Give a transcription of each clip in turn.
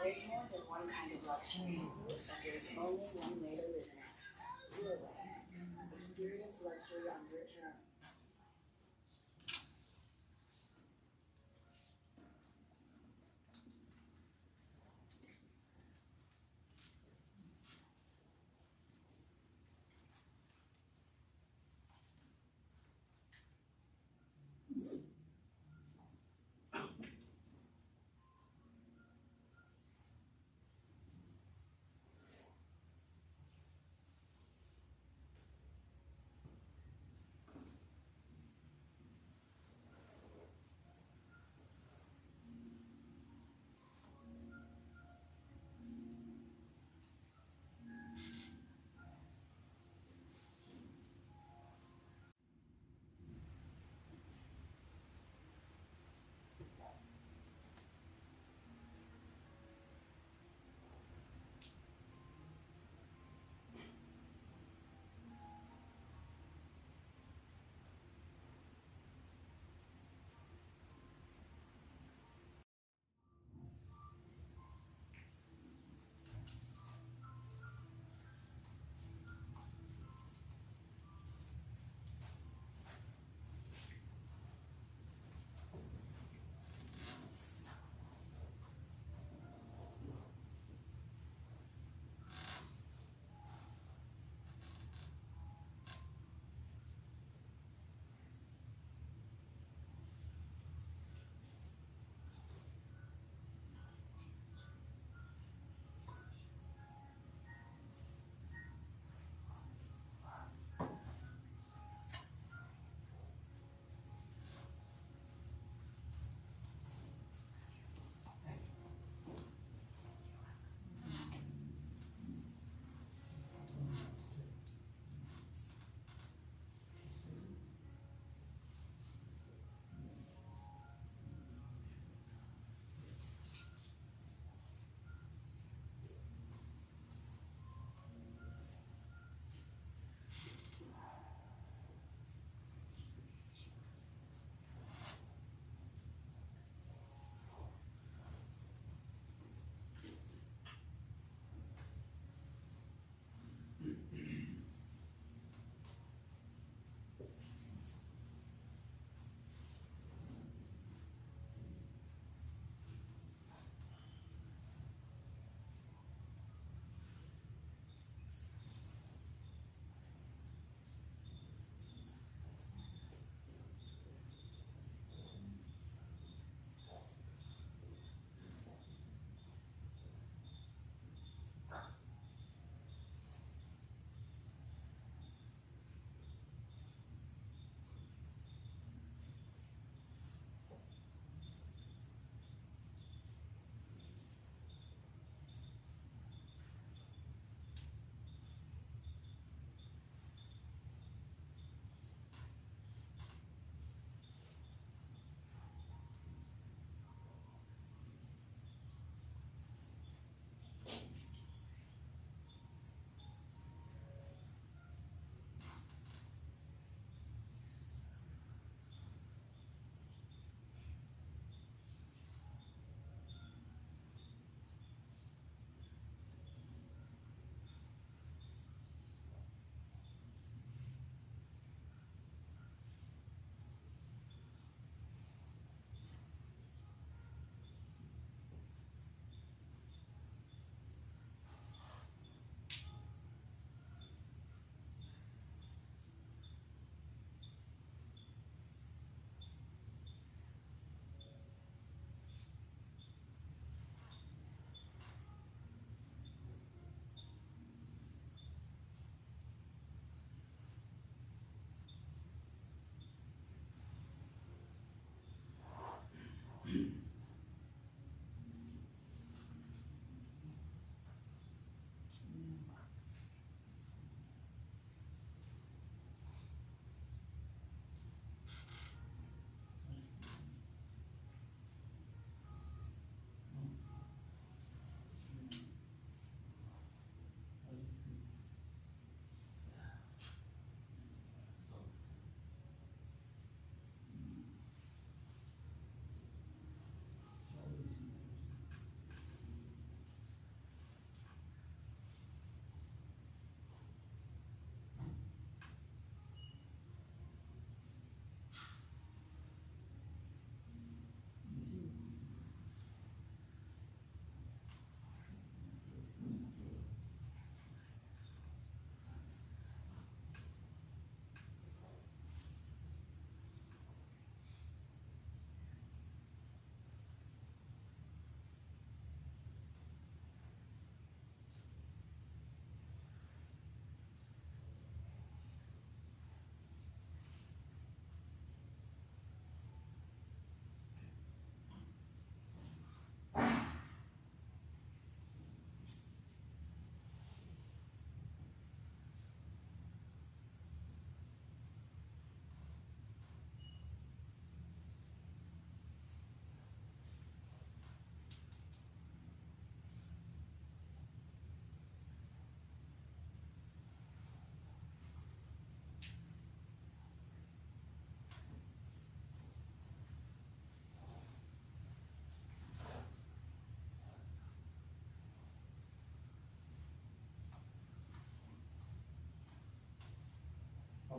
There's more than one kind of luxury, and there's only one way to live in it. Your way. Experience luxury on your terms.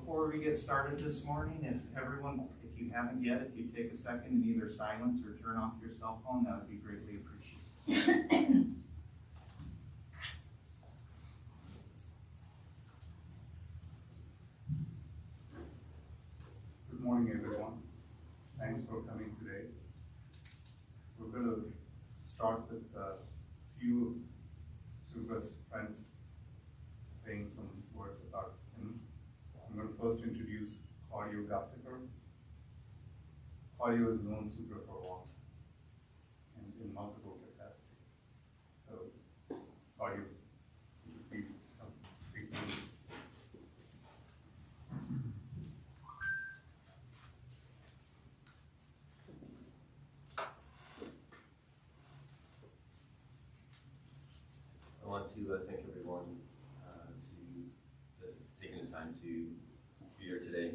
Before we get started this morning, if you haven't yet, if you take a second and either silence or turn off your cell phone, that would be greatly appreciated. Good morning, everyone. Thanks for coming today. We're going to start with a few of Subra's friends saying some words about him. I'm going to first introduce Claudio Gassiker. Claudio has known Subra for a while and in multiple capacities. So, Claudio, would you please come speak to me? I want to thank everyone that's taken the time to be here today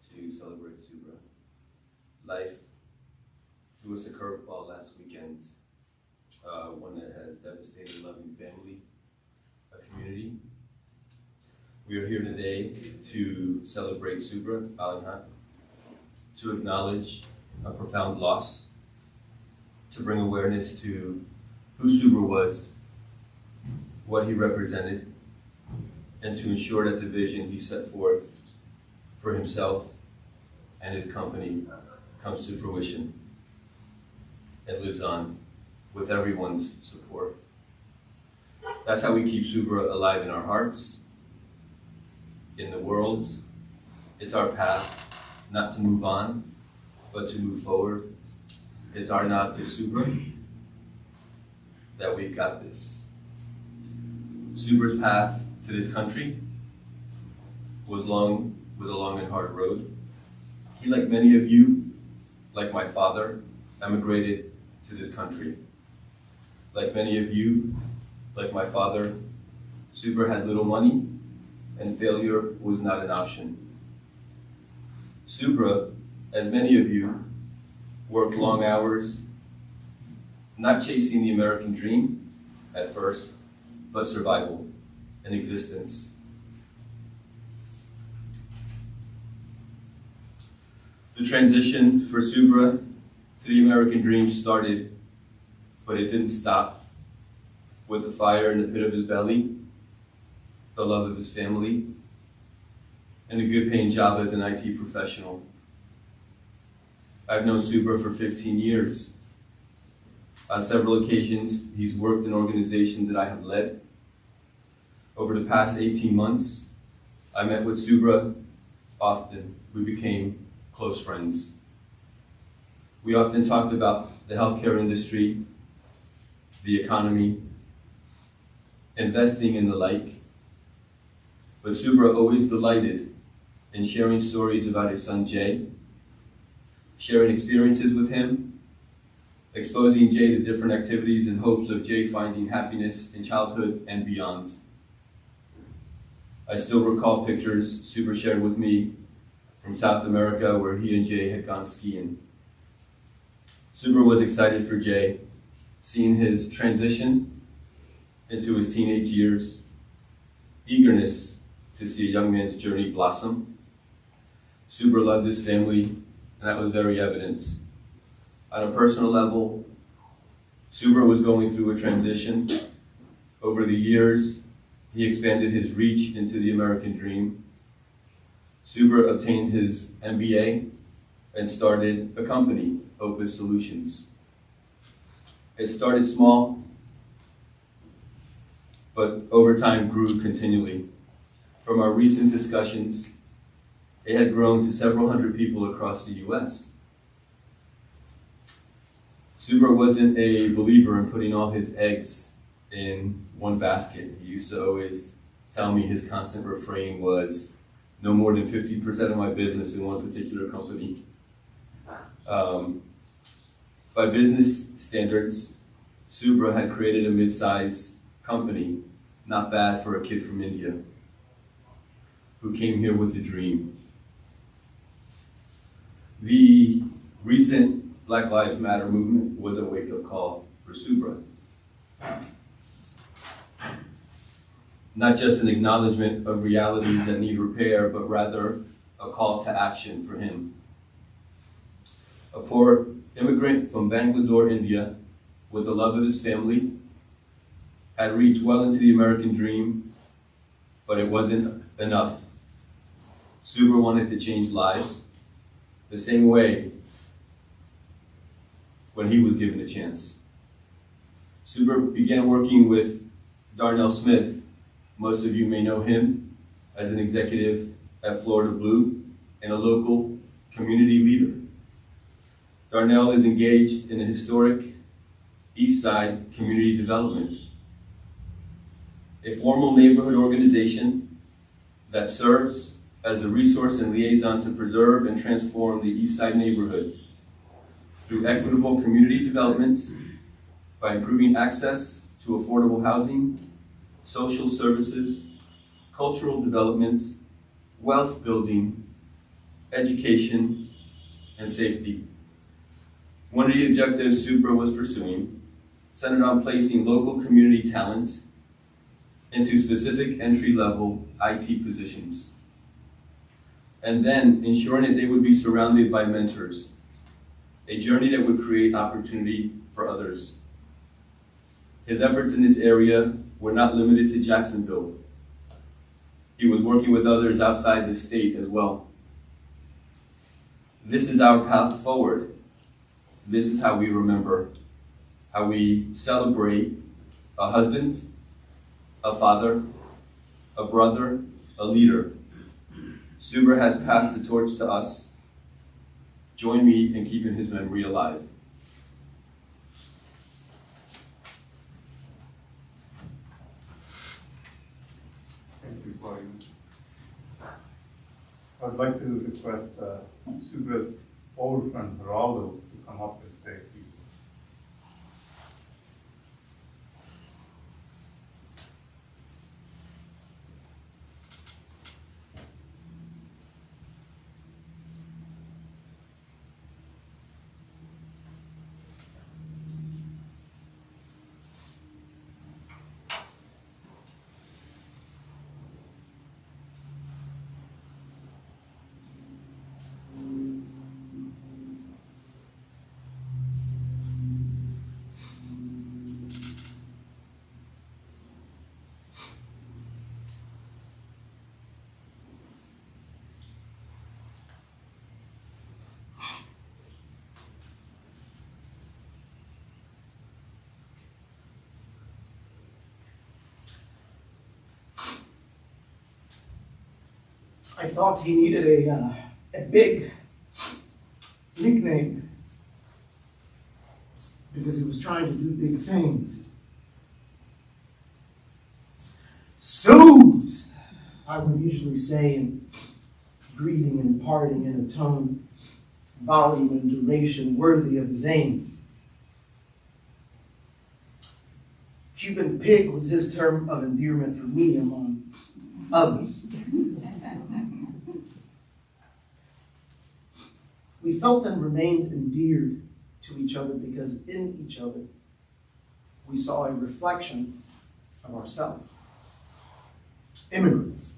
to celebrate Subra. Life threw us a curveball last weekend, one that has devastated a loving family, a community. We are here today to celebrate Subra, Alanghat, to acknowledge a profound loss, to bring awareness to who Subra was, what he represented, and to ensure that the vision he set forth for himself and his company comes to fruition and lives on with everyone's support. That's how we keep Subra alive in our hearts, in the world. It's our path not to move on, but to move forward. It's our nod to Subra that we've got this. Subra's path to this country was a long and hard road. He, like many of you, like my father, emigrated to this country. Like many of you, like my father, Subra had little money and failure was not an option. Subra, as many of you, worked long hours, not chasing the American dream at first, but survival and existence. The transition for Subra to the American dream started, but it didn't stop with the fire in the pit of his belly, the love of his family, and a good paying job as an IT professional. I've known Subra for 15 years. On several occasions, he's worked in organizations that I have led. Over the past 18 months, I met with Subra often. We became close friends. We often talked about the healthcare industry, the economy, investing and the like. But Subra always delighted in sharing stories about his son Jay, sharing experiences with him, exposing Jay to different activities in hopes of Jay finding happiness in childhood and beyond. I still recall pictures Subra shared with me from South America where he and Jay had gone skiing. Subra was excited for Jay, seeing his transition into his teenage years, eagerness to see a young man's journey blossom. Subra loved his family, and that was very evident. On a personal level, Subra was going through a transition. Over the years, he expanded his reach into the American dream. Subra obtained his MBA and started a company, Opus Solutions. It started small, but over time grew continually. From our recent discussions, it had grown to several hundred people across the US. Subra wasn't a believer in putting all his eggs in one basket. He used to always tell me his constant refrain was, no more than 50% of my business in one particular company. By business standards, Subra had created a mid-size company, not bad for a kid from India, who came here with a dream. The recent Black Lives Matter movement was a wake-up call for Subra. not just an acknowledgement of realities that need repair, but rather a call to action for him. A poor immigrant from Bangalore, India, with the love of his family, had reached well into the American dream, but it wasn't enough. Subra wanted to change lives the same way when he was given a chance. Subra began working with Darnell Smith. Most of you may know him as an executive at Florida Blue and a local community leader. Darnell is engaged in a historic East Side community development, a formal neighborhood organization that serves as the resource and liaison to preserve and transform the East Side neighborhood through equitable community development by improving access to affordable housing, social services, cultural development, wealth building, education, and safety. One of the objectives Subra was pursuing centered on placing local community talent into specific entry-level IT positions, and then ensuring that they would be surrounded by mentors, a journey that would create opportunity for others. His efforts in this area were not limited to Jacksonville. He was working with others outside the state as well. This is our path forward. This is how we remember, how we celebrate a husband, a father, a brother, a leader. Subra has passed the torch to us. Join me in keeping his memory alive. Thank you, Claudia. I would like to request Subra's old friend Raul to come up and say a few words. I thought he needed a big nickname because he was trying to do big things. Subs, I would usually say in greeting and parting in a tone, volume, and duration worthy of his aims. Cuban pig was his term of endearment for me among others. We felt and remained endeared to each other because in each other we saw a reflection of ourselves. Immigrants.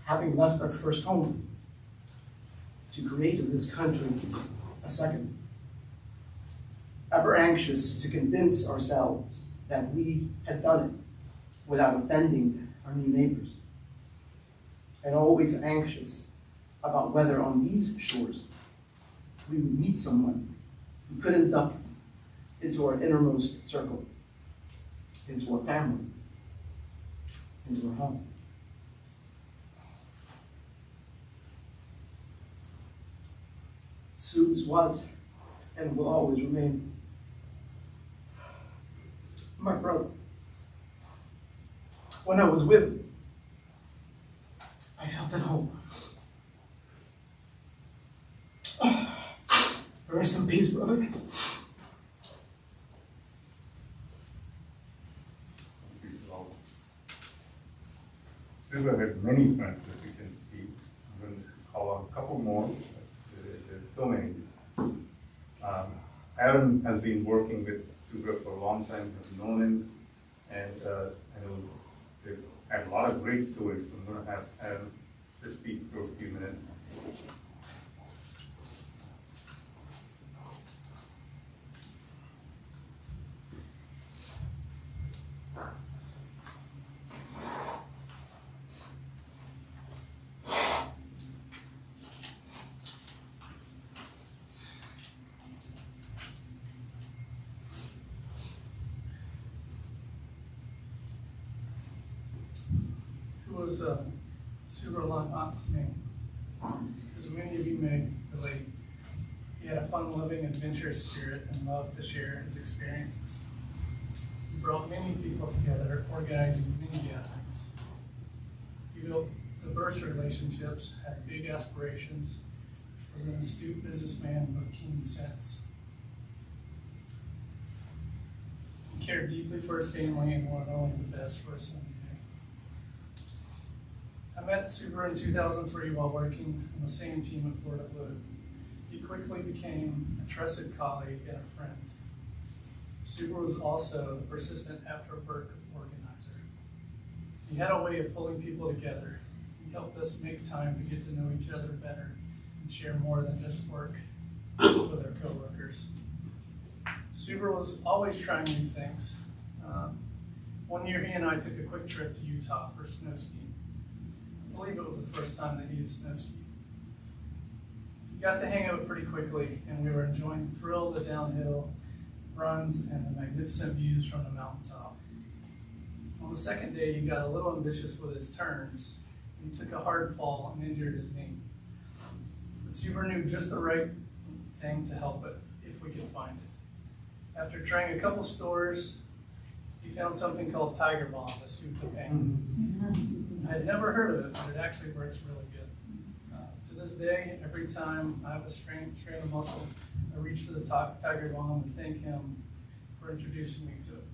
Having left our first home to create of this country a second. Ever anxious to convince ourselves that we had done it without offending our new neighbors. And always anxious about whether on these shores we would meet someone who could induct into our innermost circle, into our family, into our home. Subs was and will always remain my brother. When I was with him, I felt at home. Rest in peace, brother. Subra had many friends, as you can see. I'm going to call out a couple more. There's so many. Aaron has been working with Subra for a long time, has known him, and I know they've had a lot of great stories. So I'm going to have Aaron just speak for a few minutes. Who was super Alanghat to me? As many of you may relate, he had a fun-loving, adventurous spirit and loved to share his experiences. He brought many people together, organizing many gatherings. He built diverse relationships, had big aspirations, was an astute businessman with keen sense. He cared deeply for his family and wanted only the best for his son. I met Subra in 2003 while working on the same team at Florida Blue. He quickly became a trusted colleague and a friend. Subra was also a persistent after-work organizer. He had a way of pulling people together. He helped us make time to get to know each other better and share more than just work with our coworkers. Subra was always trying new things. One year he and I took a quick trip to Utah for snow skiing. I believe it was the first time that he had snow skied. He got the hang of it pretty quickly, and we were enjoying the thrill of the downhill runs and the magnificent views from the mountaintop. On the second day, he got a little ambitious with his turns and took a hard fall and injured his knee. But Subra knew just the right thing to help it if we could find it. After trying a couple stores, he found something called Tiger Balm to soothe the pain. I had never heard of it, but it actually works really good. To this day, every time I have a strain of muscle, I reach for the Tiger Balm and thank him for introducing me to it.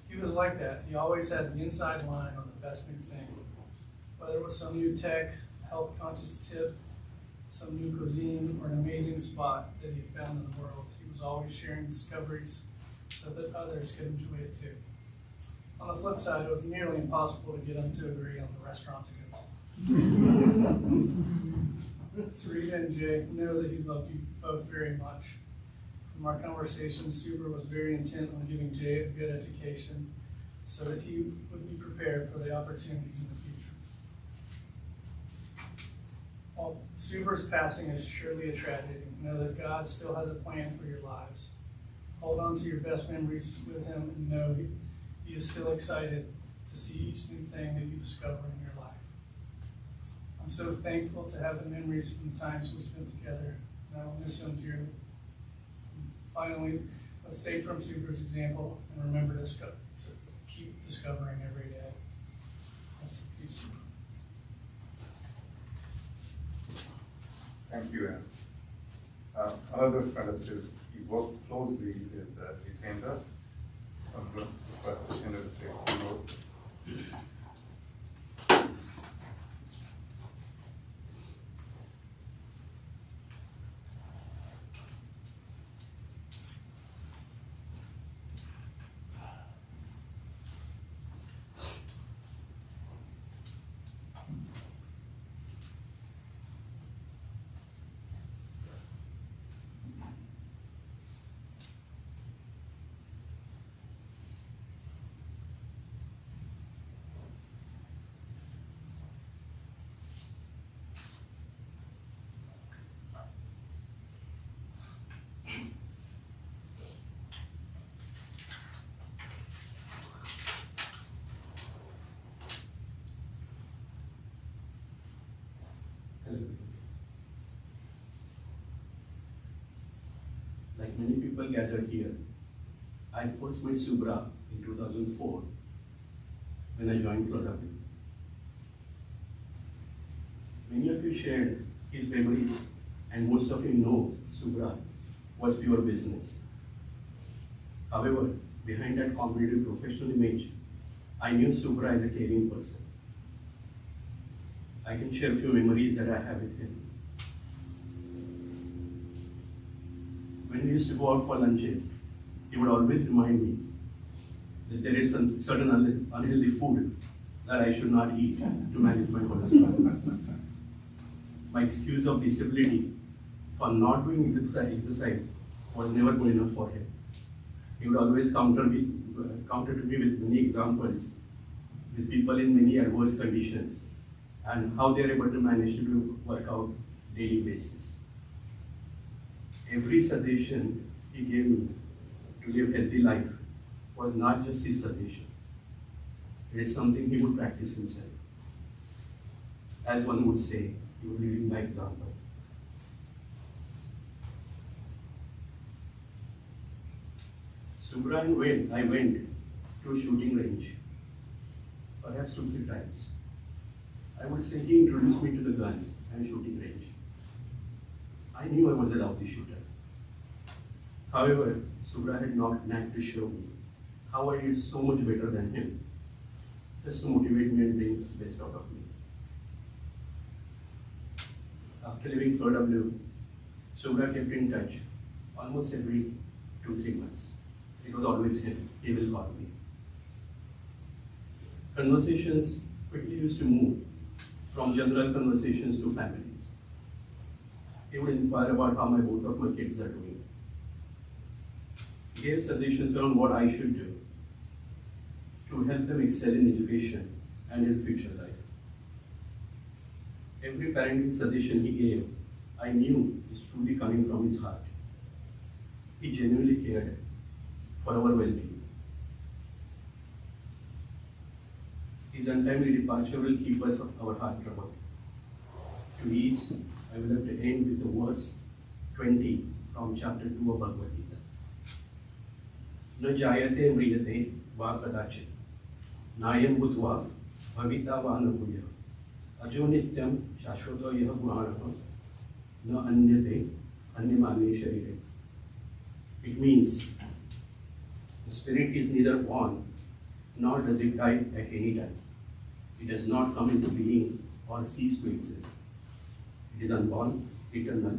He was like that. He always had the inside line on the best new thing. Whether it was some new tech, health-conscious tip, some new cuisine, or an amazing spot that he had found in the world, he was always sharing discoveries so that others could enjoy it too. On the flip side, it was nearly impossible to get him to agree on the restaurant to go to. Sarita and Jay know that he loved you both very much. From our conversation, Subra was very intent on giving Jay a good education so that he would be prepared for the opportunities in the future. While Subra's passing is surely a tragedy, know that God still has a plan for your lives. Hold on to your best memories with him and know he is still excited to see each new thing that you discover in your life. I'm so thankful to have the memories from the times we spent together, and I will miss him dearly. Finally, let's take from Subra's example and remember to keep discovering every day. Rest in peace. Thank you, Aaron. Another friend of his, he worked closely with Jitendra. I'm going to request Jitendra to say a few words. Like many people gathered here, I first met Subra in 2004 when I joined Florida. Many of you shared his memories, and most of you know Subra was pure business. However, behind that competitive professional image, I knew Subra as a caring person. I can share a few memories that I have with him. When we we used to go out for lunches, he would always remind me that there is some certain unhealthy food that I should not eat to manage my cholesterol. My excuse of disability for not doing exercise was never good enough for him. He would always counter to me with many examples with people in many adverse conditions and how they are able to manage to do workout daily basis. Every suggestion he gave me to live healthy life was not just his suggestion. It is something he would practice himself. As one would say, he would live by example. Subra and I went to a shooting range, perhaps 2-3 times. I would say he introduced me to the guns and shooting range. I knew I was a lousy shooter. However, Subra had not knack to show me how I did so much better than him, just to motivate me and bring the best out of me. After leaving Florida Blue, Subra kept in touch almost every 2-3 months. It was always him. He will call me. Conversations quickly used to move from general conversations to families. He would inquire about how both of my kids are doing. He gave suggestions on what I should do to help them excel in education and in future life. Every parenting suggestion he gave, I knew is truly coming from his heart. He genuinely cared for our well-being. His untimely departure will keep us our heart troubled. To ease, I will have to end with the verse 20 from chapter 2 of Bhagavad Gita. न जायते म्रियते वा कदाचित् नायं भूत्वा भविता वा न भूयः अजो नित्यं शाश्वतो यः पुराणः न अन्यते अन्यमाने शरीरे. It means the spirit is neither born nor does it die at any time. It does not come into being or cease to exist. It is unborn, eternal,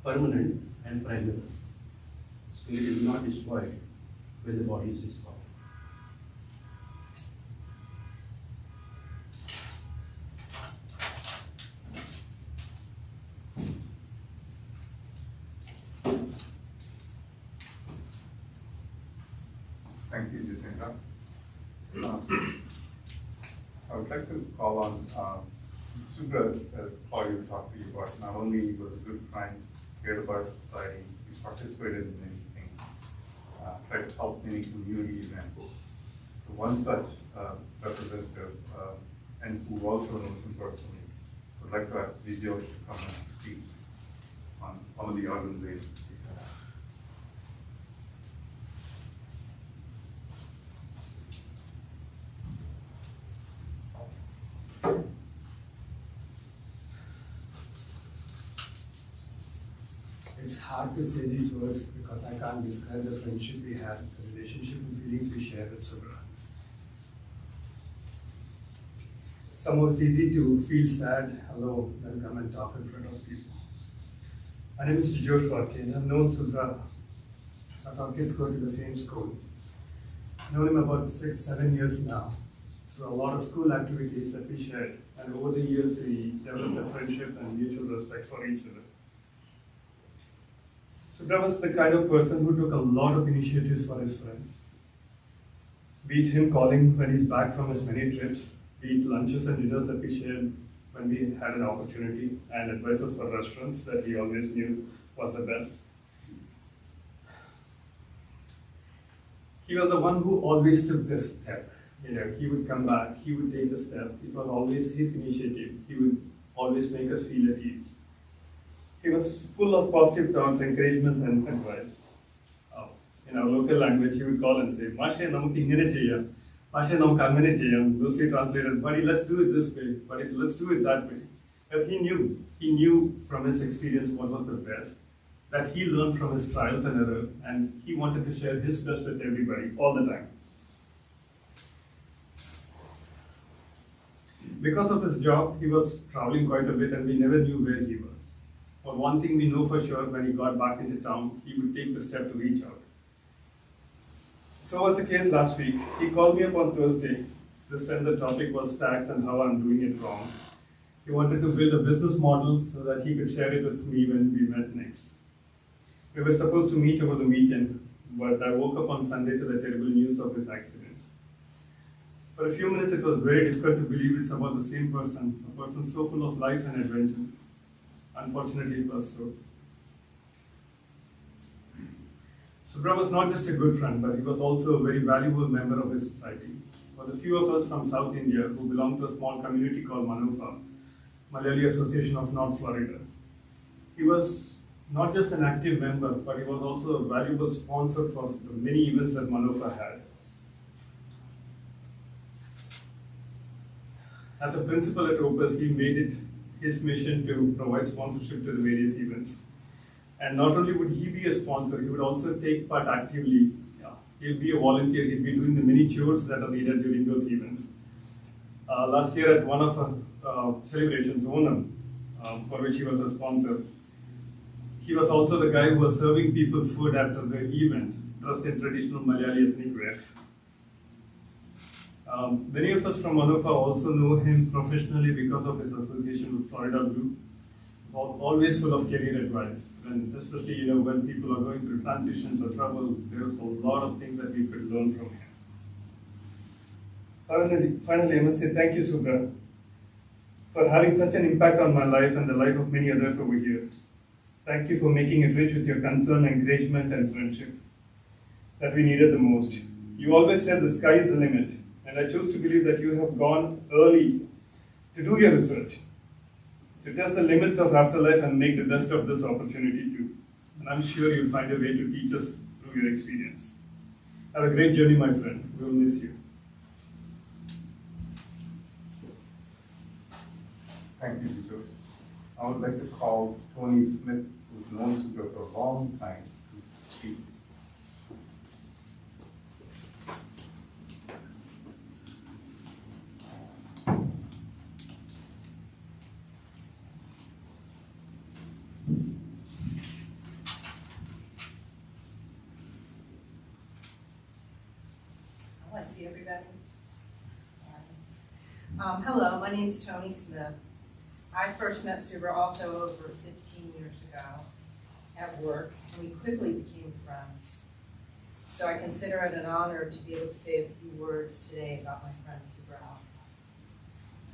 permanent, and primal. Spirit is not destroyed when the body is destroyed. Thank you, Jitendra. I would like to call on Subra, as Claudia talked to you about. Not only was a good friend, cared about society, he participated in many things, tried to help many community events. So one such representative, and who also knows him personally, would like to ask Vijay to come and speak on some of the organizations we have. It's hard to say these words because I can't describe the friendship we had, the relationship and feelings we shared with Subra. Somehow it's easy to feel sad, alone, and come and talk in front of people. My name is Joshua Kane. I've known Subra. Our kids go to the same school. I've known him about 6-7 years now. Through a lot of school activities that we shared, and over the years we developed a friendship and mutual respect for each other. Subra was the kind of person who took a lot of initiatives for his friends. Be it him calling when he's back from his many trips, be it lunches and dinners that we shared when we had an opportunity, and advices for restaurants that he always knew was the best. He was the one who always took this step. He would come back, he would take the step. It was always his initiative. He would always make us feel at ease. He was full of positive thoughts, encouragement, and advice. In our local language, he would call and say, Mashe namak ingane cheyyam, Mashe namak angane cheyyam, loosely translated, buddy, let's do it this way, buddy, let's do it that way. Because he knew from his experience what was the best, that he learned from his trials and errors, and he wanted to share his best with everybody all the time. Because of his job, he was traveling quite a bit and we never knew where he was. But one thing we know for sure, when he got back into town, he would take the step to reach out. So was the case last week. He called me up on Thursday. This time the topic was tax and how I'm doing it wrong. He wanted to build a business model so that he could share it with me when we met next. We were supposed to meet over the weekend, but I woke up on Sunday to the terrible news of his accident. For a few minutes it was very difficult to believe it's about the same person, a person so full of life and adventure. Unfortunately, it was so. Subra was not just a good friend, but he was also a very valuable member of his society. For the few of us from South India who belong to a small community called Manufa, Malayali Association of North Florida, he was not just an active member, but he was also a valuable sponsor for the many events that Manufa had. As a principal at Opus, he made it his mission to provide sponsorship to the various events. And not only would he be a sponsor, he would also take part actively. He'll be a volunteer, he'll be doing the many chores that are needed during those events. Last year at one of our celebrations, Onam, for which he was a sponsor, he was also the guy who was serving people food after the event, dressed in traditional Malayali ethnic wear. Many of us from Manufa also know him professionally because of his association with Florida Blue. He's always full of career advice, and especially when people are going through transitions or trouble, there's a lot of things that we could learn from him. Finally, I must say thank you, Subra, for having such an impact on my life and the life of many others over here. Thank you for making it rich with your concern, encouragement, and friendship that we needed the most. You always said the sky is the limit, and I choose to believe that you have gone early to do your research, to test the limits of afterlife and make the best of this opportunity too. And I'm sure you'll find a way to teach us through your experience. Have a great journey, my friend. We will miss you. Thank you, Subra. I would like to call Tony Smith, who's known Subra for a long time, to speak. I want to see everybody. Hello, my name is Tony Smith. I first met Subra also over 15 years ago at work, and we quickly became friends. So I consider it an honor to be able to say a few words today about my friend Subra.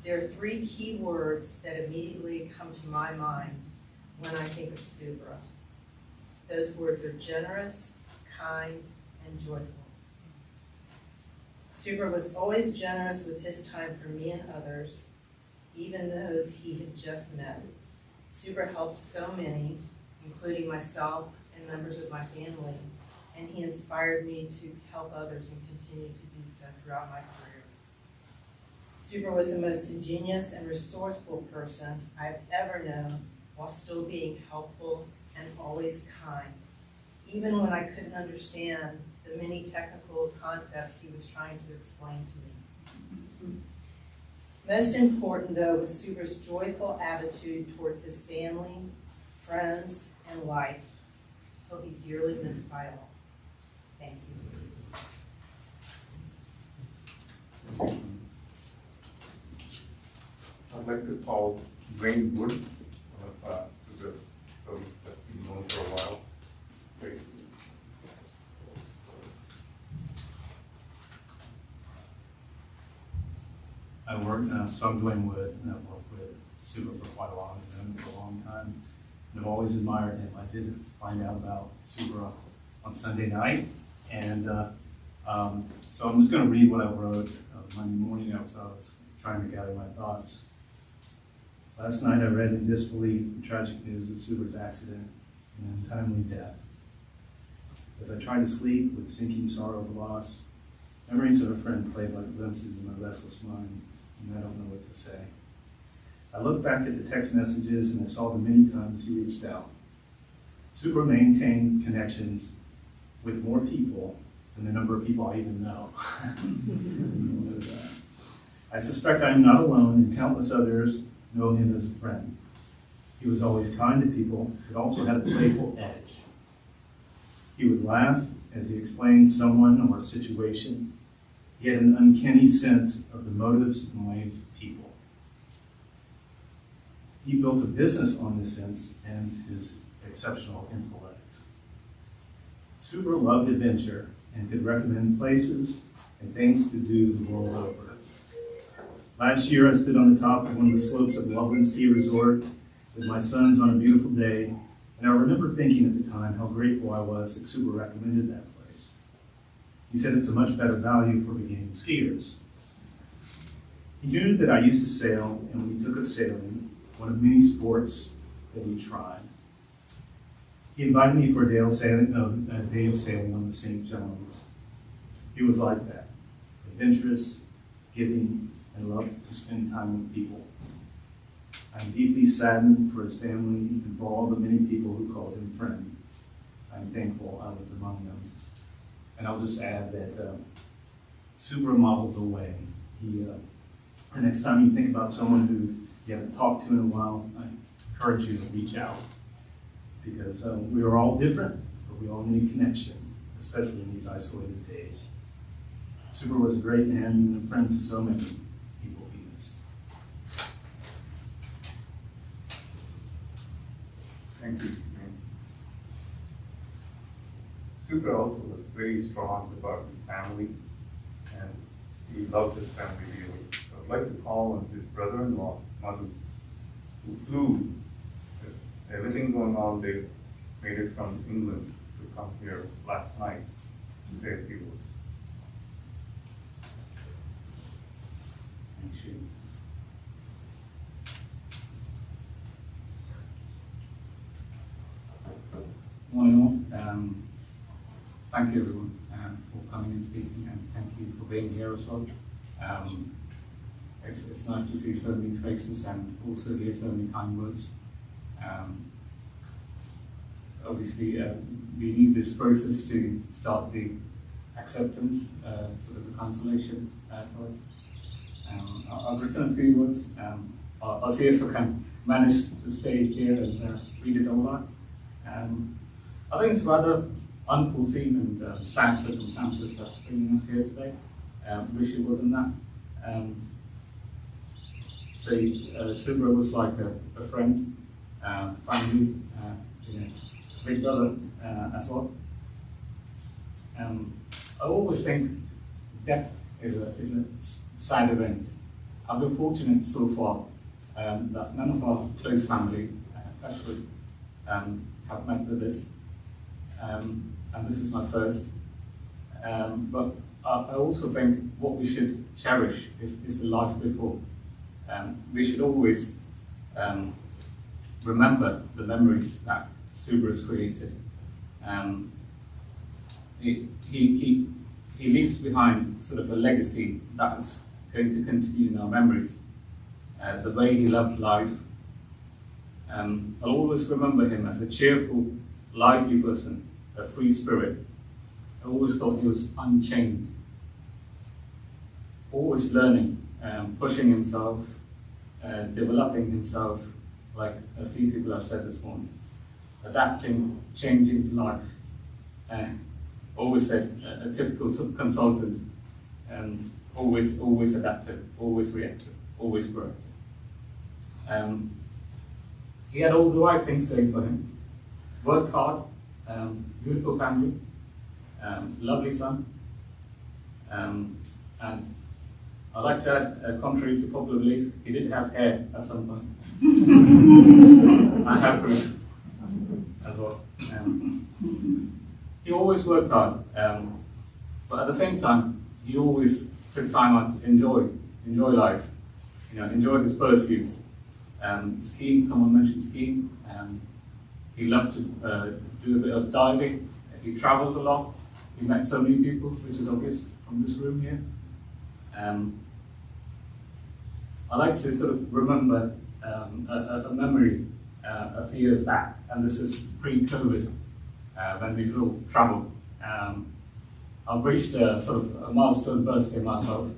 There are three key words that immediately come to my mind when I think of Subra. Those words are generous, kind, and joyful. Subra was always generous with his time for me and others, even those he had just met. Subra helped so many, including myself and members of my family, and he inspired me to help others and continue to do so throughout my career. Subra was the most ingenious and resourceful person I've ever known, while still being helpful and always kind, even when I couldn't understand the many technical concepts he was trying to explain to me. Most important, though, was Subra's joyful attitude towards his family, friends, and life. He'll be dearly missed by all. Thank you. I'd like to call Wayne Wood, one of Subra's colleagues that we've known for a while. Great. So I'm Dwayne Wood, and I've worked with Subra for quite a while, I've known him for a long time, and I've always admired him. I did find out about Subra on Sunday night, and so I'm just going to read what I wrote Monday morning as I was trying to gather my thoughts. Last night I read in disbelief the tragic news of Subra's accident and untimely death. As I tried to sleep with sinking sorrow of loss, memories of a friend played like glimpses in my restless mind, and I don't know what to say. I looked back at the text messages and I saw the many times he reached out. Subra maintained connections with more people than the number of people I even know. I suspect I am not alone, and countless others know him as a friend. He was always kind to people, but also had a playful edge. He would laugh as he explained someone or a situation. He had an uncanny sense of the motives and ways of people. He built a business on this sense and his exceptional intellect. Subra loved adventure and could recommend places and things to do the world over. Last year, I stood on the top of one of the slopes of Loveland Ski Resort with my sons on a beautiful day, and I remember thinking at the time how grateful I was that Subra recommended that place. He said it's a much better value for beginning skiers. He knew that I used to sail, and we took up sailing, one of many sports that we tried. He invited me for a day of sailing on the St. John's. He was like that, adventurous, giving, and loved to spend time with people. I'm deeply saddened for his family and for all the many people who called him friend. I'm thankful I was among them. And I'll just add that Subra modeled the way. The next time you think about someone who you haven't talked to in a while, I encourage you to reach out. Because we are all different, but we all need connection, especially in these isolated days. Subra was a great man and a friend to so many. He will be missed. Thank you. Subra also was very strong about his family, and he loved his family dearly. So I'd like to call on his brother-in-law, Madhu, who flew. With everything going on, they made it from England to come here last night to say a few words. Thank you. Morning all. Thank you everyone for coming and speaking, and thank you for being here as well. It's nice to see so many faces and also hear so many kind words. Obviously, we need this process to start the acceptance, sort of the consolation for us. I've written a few words. I'll see if I can manage to stay here and read it all out. I think it's rather unforeseen and sad circumstances that's bringing us here today. Wish it wasn't that. Subra was like a friend, family, big brother as well. I always think death is a sad event. I've been fortunate so far that none of our close family, especially, have met with this. And this is my first. But I also think what we should cherish is the life before. We should always remember the memories that Subra has created. He leaves behind sort of a legacy that is going to continue in our memories. The way he loved life. I'll always remember him as a cheerful, lively person, a free spirit. I always thought he was unchained, always learning, pushing himself, developing himself, like a few people have said this morning, adapting, changing to life. Always said, a typical consultant, always adaptive, always reactive, always proactive. He had all the right things going for him. Worked hard, beautiful family, lovely son, and I'd like to add, contrary to popular belief, he did have hair at some point. I have proof as well. He always worked hard, but at the same time, he always took time out to enjoy life, enjoy his pursuits. Skiing, someone mentioned skiing. He loved to do a bit of diving. He traveled a lot. He met so many people, which is obvious from this room here. I like to sort of remember a memory a few years back, and this is pre-COVID, when we all traveled. I've reached a sort of a milestone birthday myself,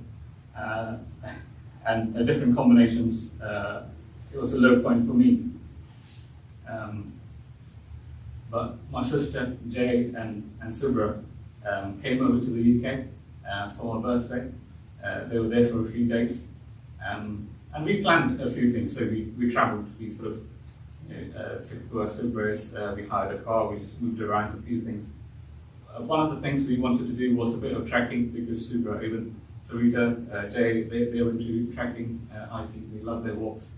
and different combinations. It was a low point for me. But my sister Jay and Subra came over to the UK for my birthday. They were there for a few days. And we planned a few things. So we travelled, we sort of took to our Subras, we hired a car, we just moved around a few things. One of the things we wanted to do was a bit of trekking because Subra, even Sarita, Jay, they were into trekking, hiking, they love their walks.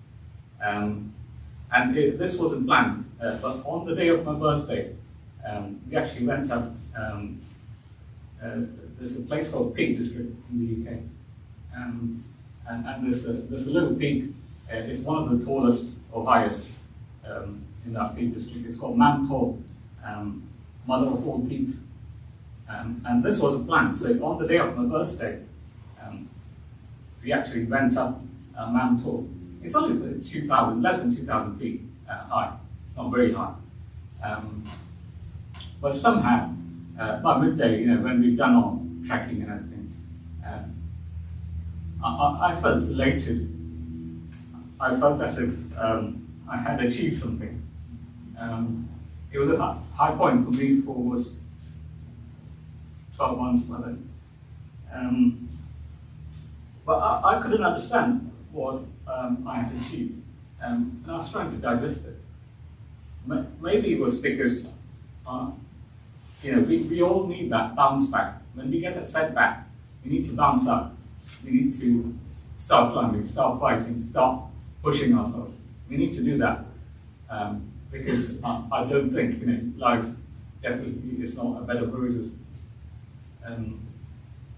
This wasn't planned, but on the day of my birthday, we actually went up, there's a place called Peak District in the UK. And there's a little peak, it's one of the tallest or highest in that Peak District. It's called Mount Tor, mother of all peaks. And this was a plan. So on the day of my birthday, we actually went up Mount Tor. It's only 2,000, less than 2,000 feet high. It's not very high. But somehow, by midday, when we've done our trekking and everything, I felt elated. I felt as if I had achieved something. It was a high point for me for was 12 months by then. But I couldn't understand what I had achieved, and I was trying to digest it. Maybe it was because we all need that bounce back. When we get a setback, we need to bounce up. We need to start climbing, start fighting, start pushing ourselves. We need to do that because I don't think life definitely is not a bed of roses.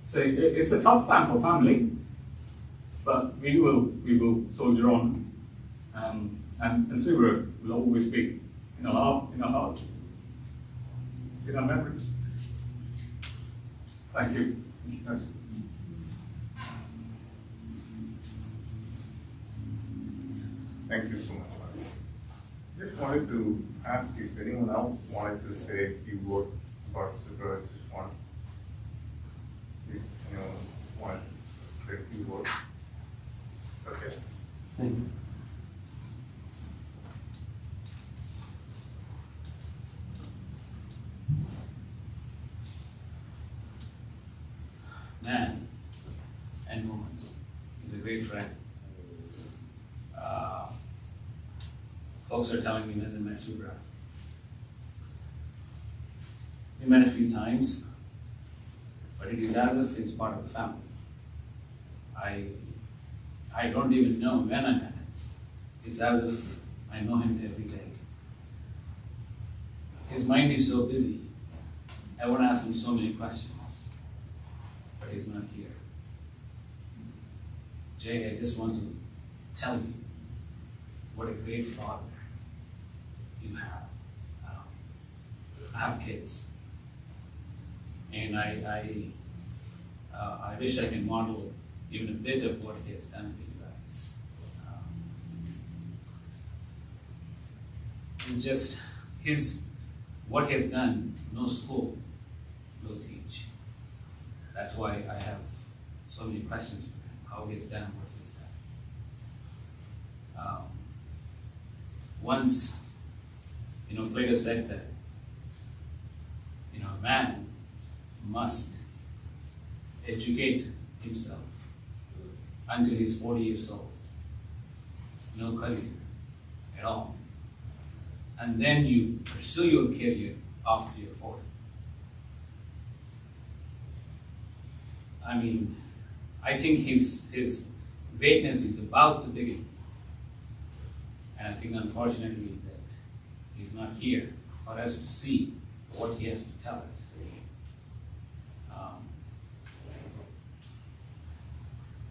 So it's a tough time for family, but we will soldier on, and Subra will always be in our hearts, in our memories. Thank you. Thank you guys. Thank you so much. Just wanted to ask if anyone else wanted to say a few words about Subra. Just want, if anyone wanted to say a few words. Okay. Thank you. Man and woman, he's a great friend. Folks are telling me that they met Subra. We met a few times, but it is as if he's part of the family. I don't even know when I met him. It's as if I know him every day. His mind is so busy. I want to ask him so many questions, but he's not here. Jay, I just want to tell you what a great father you have. I have kids, and I wish I can model even a bit of what he has done for you guys. It's just what he has done, no school will teach. That's why I have so many questions for him, how he has done what he has done. Once, Plato said that, a man must educate himself until he's 40 years old. No career at all. And then you pursue your career after you're 40. I think his greatness is about to begin. And I think unfortunately that he's not here for us to see what he has to tell us.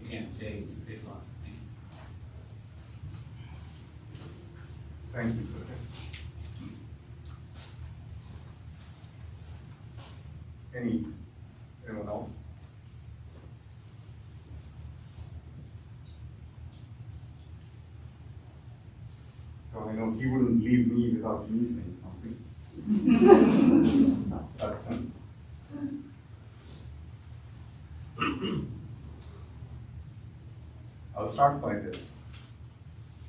Again, Jay, it's a great fun. Thank you. Thank you, sir. Anyone else? So I know he wouldn't leave me without me saying something. That's him. I'll start by this.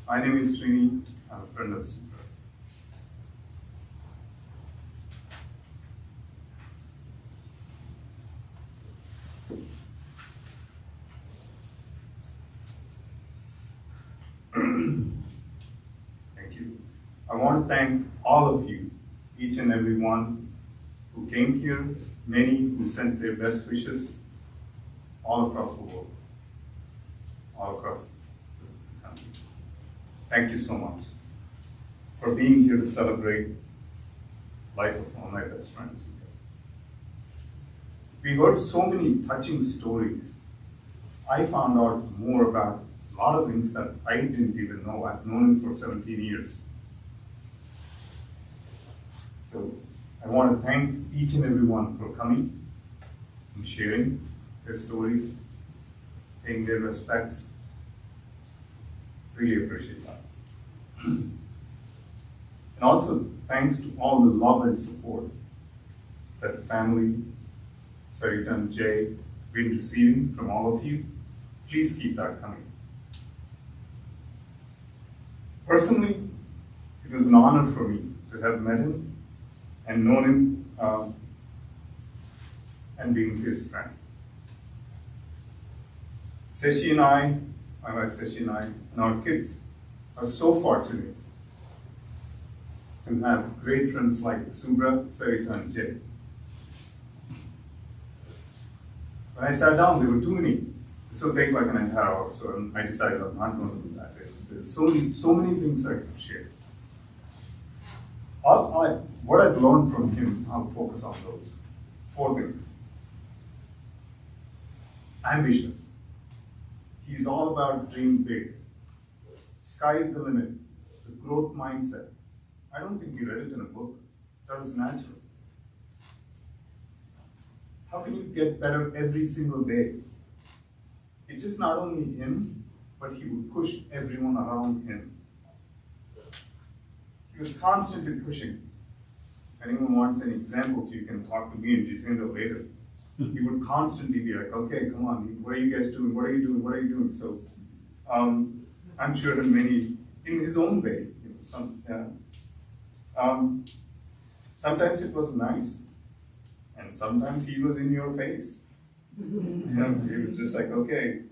My name is Srini. I'm a friend of Subra. I want to thank all of you, each and every one who came here, many who sent their best wishes all across the world, all across the country. Thank you so much for being here to celebrate life of all my best friends. We heard so many touching stories. I found out more about a lot of things that I didn't even know. I've known him for 17 years. So I want to thank each and every one for coming and sharing their stories, paying their respects. Really appreciate that. And also, thanks to all the love and support that the family, Sarita and Jay, been receiving from all of you. Please keep that coming. Personally, it was an honor for me to have met him and known him and being his friend. Seshi and I, my wife Seshi and I, and our kids are so fortunate to have great friends like Subra, Sarita, and Jay. When I sat down, there were too many. This will take like an entire hour, so I decided I'm not going to do that. There's so many things I could share. What I've learned from him, I'll focus on those. 4 things. Ambitious. He's all about dream big. Sky's the limit. The growth mindset. I don't think he read it in a book. That was natural. How can you get better every single day? It's just not only him, but he would push everyone around him. He was constantly pushing. If anyone wants any examples, you can talk to me and Jitendra later. He would constantly be like, okay, come on, what are you guys doing? What are you doing? What are you doing? So I'm sure that many, in his own way, sometimes it was nice, and sometimes he was in your face. He was just like, okay,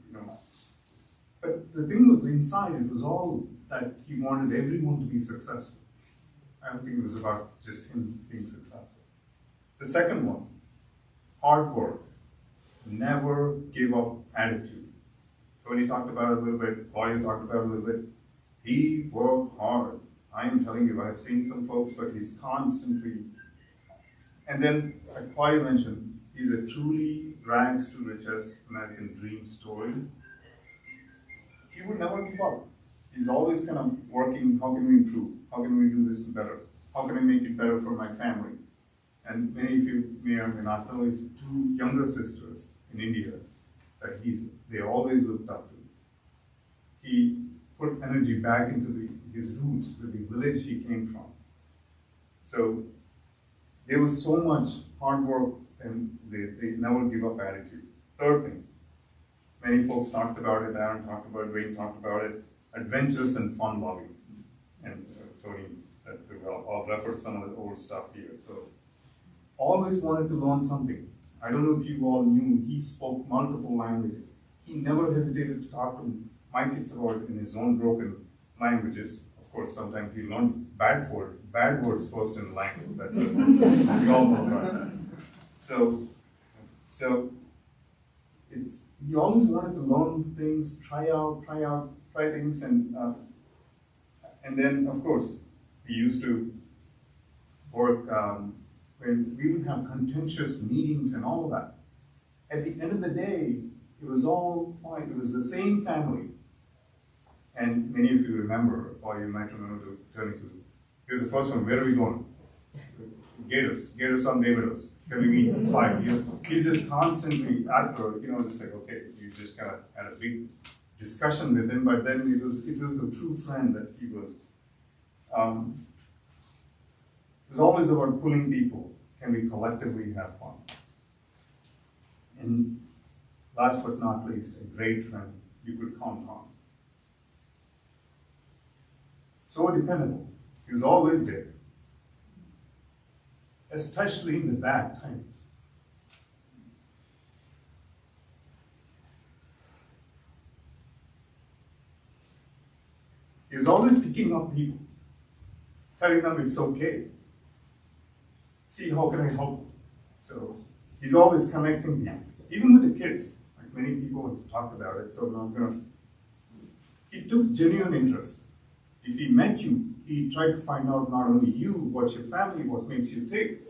But the thing was inside, it was all that he wanted everyone to be successful. I don't think it was about just him being successful. The second one, hard work. Never give up attitude. Tony talked about it a little bit, Claudia talked about it a little bit. He worked hard. I am telling you, I've seen some folks, but he's constantly. And then, like Claudia mentioned, he's a truly rags to riches American dream story. He would never give up. He's always kind of working, how can we improve? How can we do this better? How can I make it better for my family? And many of you may or may not know his 2 younger sisters in India that they always looked up to. He put energy back into his roots, the village he came from. So there was so much hard work and they never give up attitude. Third thing, many folks talked about it, Aaron talked about it, Wayne talked about it, adventurous and fun-loving. And Tony, I'll refer to some of the old stuff here. So, always wanted to learn something. I don't know if you all knew, he spoke multiple languages. He never hesitated to talk to my kids about it in his own broken languages. Of course, sometimes he learned bad words first in language. That's we all know that. So he always wanted to learn things, try things, and then of course he used to work when we would have contentious meetings and all of that. At the end of the day, it was all fine. It was the same family. And many of you remember, or you might remember turning to, here's the first one, where are we going? Gators on Barbados. Can we meet in 5 years? He's just constantly, after, just like, okay, you just kind of had a big discussion with him, but then it was the true friend that he was. It was always about pulling people. Can we collectively have fun? And last but not least, a great friend you could count on. So dependable. He was always there. Especially in the bad times. He was always picking up people, telling them it's okay. See, how can I help? So he's always connecting me, even with the kids. Like many people have talked about it, so I'm gonna. He took genuine interest. If he met you, he tried to find out not only you, what's your family, what makes you tick,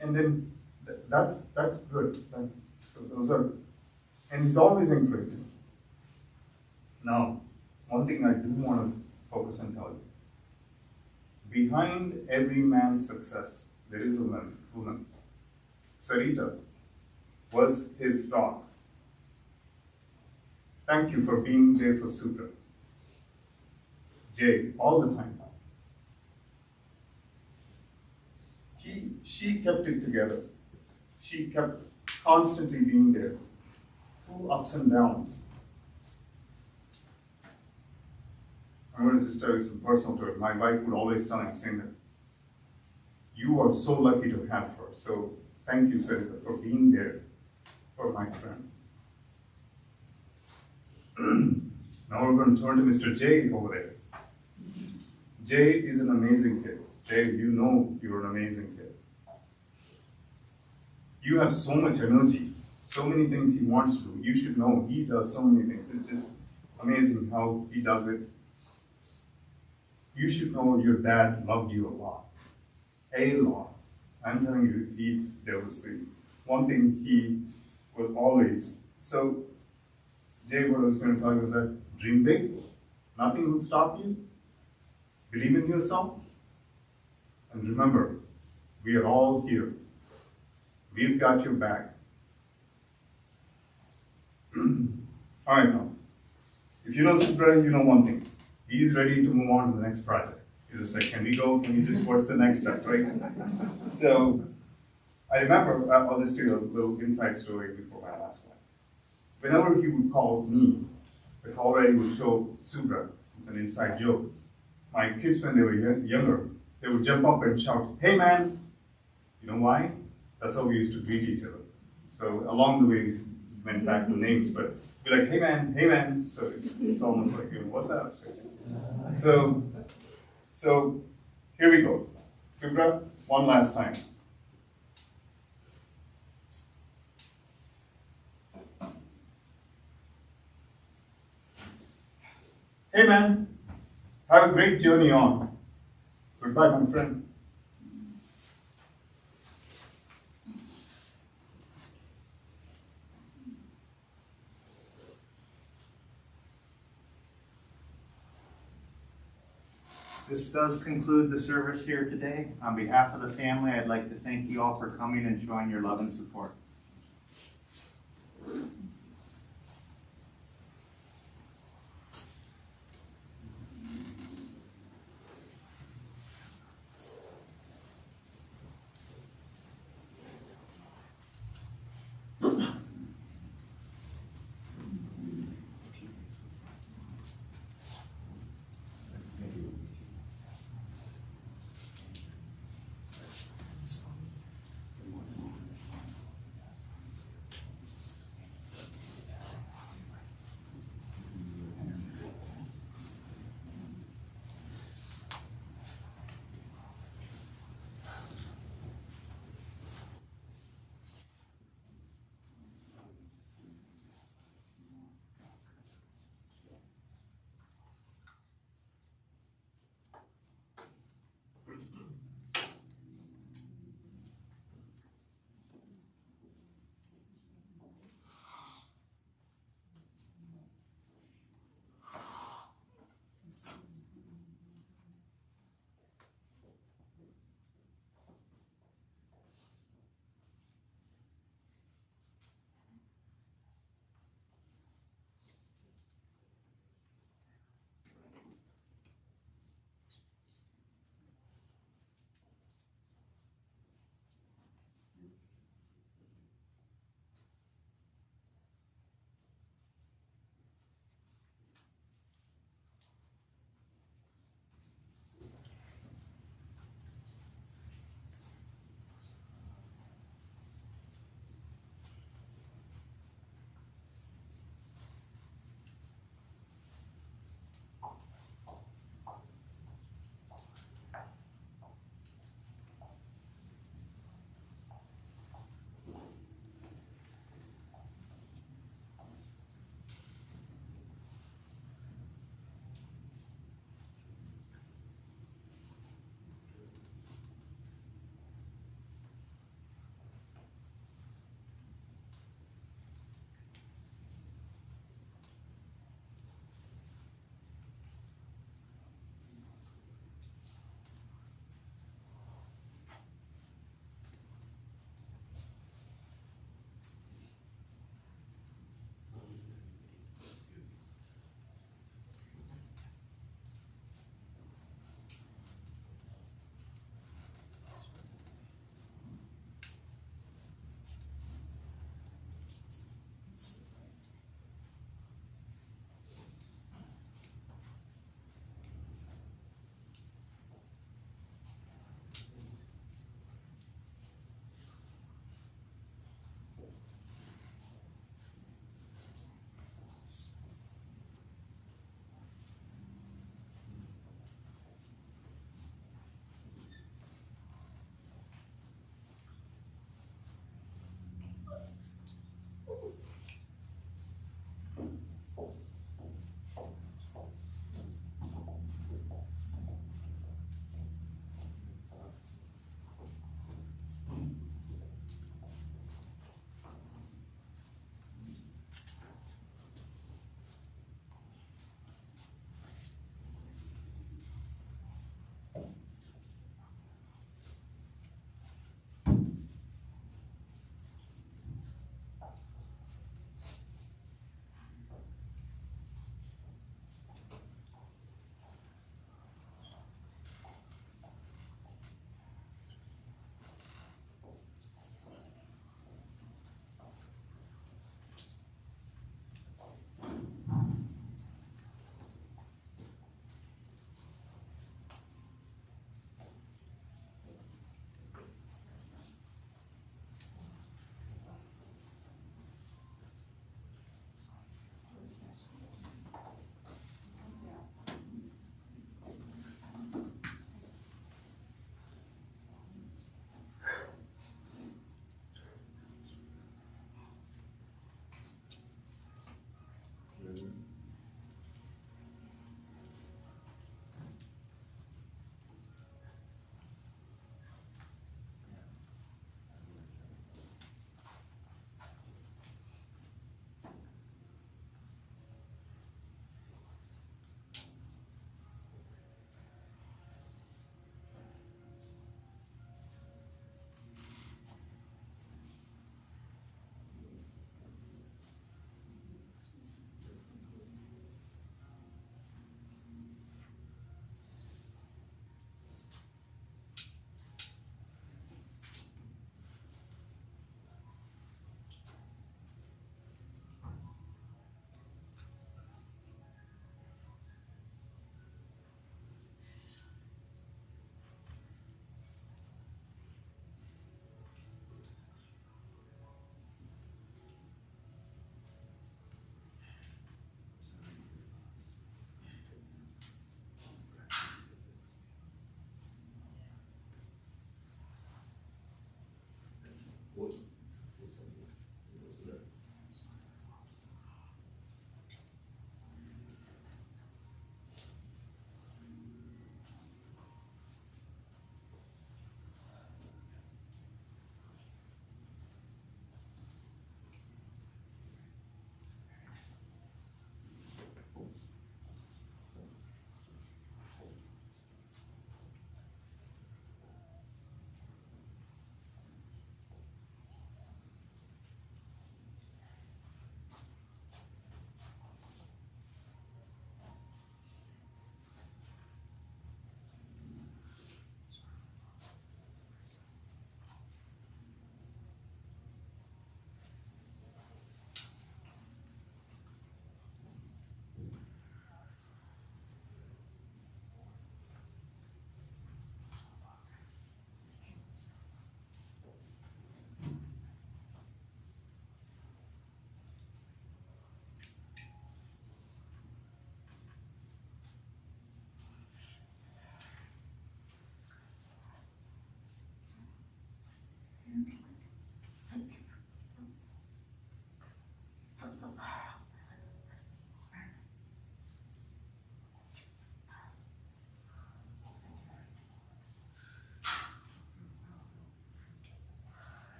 and then that's good. So those are, and he's always encouraging. Now, one thing I do want to focus and tell you. Behind every man's success, there is a woman. Sarita was his rock. Thank you for being there for Subra. Jay, all the time. She kept it together. She kept constantly being there through ups and downs. I'm going to just tell you some personal story. My wife would always tell me, saying that you are so lucky to have her. So thank you, Sarita, for being there for my friend. Now we're going to turn to Mr. Jay over there. Jay is an amazing kid. Jay, you know you're an amazing kid. You have so much energy, so many things he wants to do. You should know he does so many things. It's just amazing how he does it. You should know your dad loved you a lot. A lot. I'm telling you, there was the one thing he would always. So, Jay, what I was going to tell you is that dream big. Nothing will stop you. Believe in yourself. And remember, we are all here. We've got your back. All right, now. If you know Subra, you know one thing. He's ready to move on to the next project. He's just like, can we go? Can you just, what's the next step, right? So, I remember, I'll just tell you a little inside story before my last one. Whenever he would call me, the call already would show Subra. It's an inside joke. My kids, when they were younger, they would jump up and shout, hey man! You know why? That's how we used to greet each other. So along the way, we went back to names, but be like, hey man, so it's almost like, what's up? So here we go. Subra, one last time. Hey man, have a great journey on. Goodbye, my friend. This does conclude the service here today. On behalf of the family, I'd like to thank you all for coming and showing your love and support.